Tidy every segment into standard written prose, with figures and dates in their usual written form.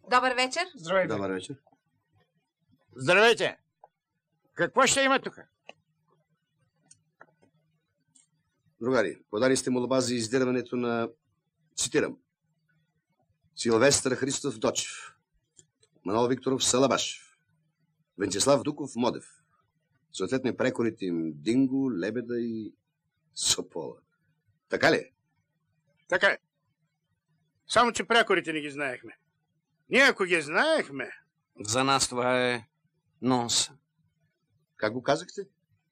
Добър вечер. Здравейте. Добър вечер. Здравейте. Какво ще има тук? Другари, подали сте молба за издирването на, цитирам, Силвестър Христов Дочев, Манол Викторов Салабашев, Венцислав Дуков Модев. Съответно прекорите им Динго, Лебеда и Сопола. Така ли е? Така е. Само, че прякорите не ги знаехме. Ние, ако ги знаехме... За нас това е нонсен. Как го казахте?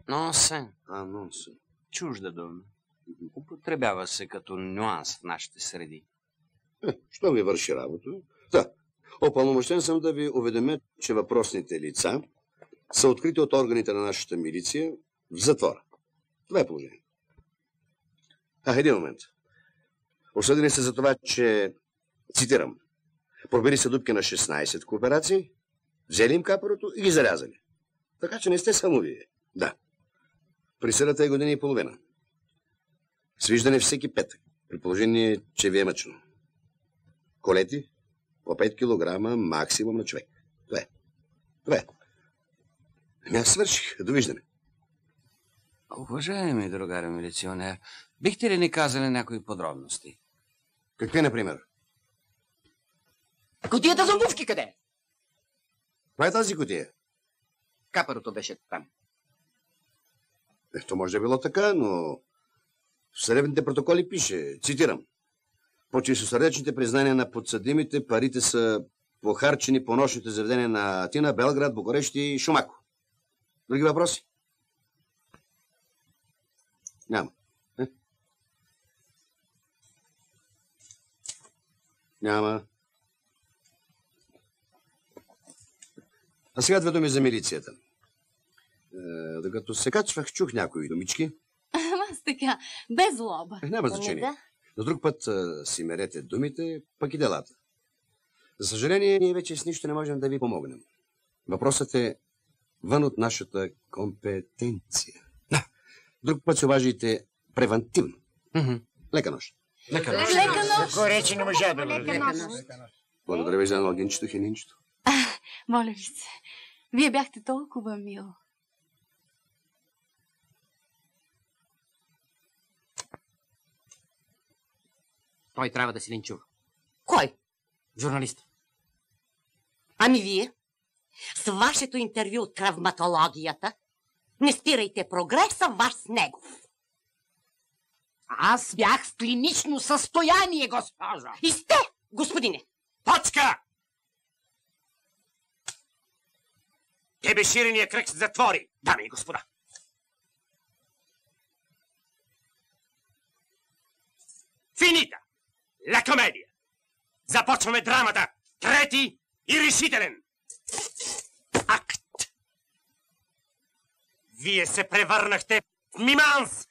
Нонсен. Нонсен. Чужда дума. Употребява се като нюанс в нашите среди. Що ми върши работа? Да. Опълномощен съм да ви уведомя, че въпросните лица са открити от органите на нашата милиция в затвора. Това е положение. Един момент. Осъдени са за това, че, цитирам, пробили са дупки на 16 кооперации, взели им капарото и ги зарязали. Така че не сте само вие. Да. Присъдата е 1,5 години. Свиждане всеки петък, при положение, че ви е мъчно. Колети по 5 килограма максимум на човек. Това е. Това е. Ами аз свърших. Довиждане. Уважаеми другари милиционер, бихте ли ни казали някои подробности? Какви, например? Кутията за обувки къде е? Каква е тази кутия? Капарото беше там. То може да е било така, но в съдебните протоколи пише, цитирам, по чистосърдечните признания на подсъдимите парите са похарчени по нощните заведения на Атина, Белград, Букурещ и Шумако. Други въпроси? Няма. Няма. А сега 2 думи за милицията. Докато се качвах, чух някои думички. Аз така, без злоба. Няма значение. На друг път си мерете думите, пък и делата. За съжаление, ние вече с нищо не можем да ви помогнем. Въпросът е вън от нашата компетенция. Друг път се обажите превантивно. Лека нощ. Лека нощ. Горече не можа да бъде. Благодаря ви за аналогинчето, хининчето. Моля ви се, вие бяхте толкова мил. Той трябва да се линчува. Кой? Журналист. Ами вие? С вашето интервю от травматологията не спирайте прогреса ваш с негов. Аз бях в клинично състояние, госпожо. И сте, господине. Точка! Тебеширения кръг се затвори, дами и господа. Финита! Ла комедия! Започваме драмата. Трети и решителен акт. Вие се превърнахте в миманс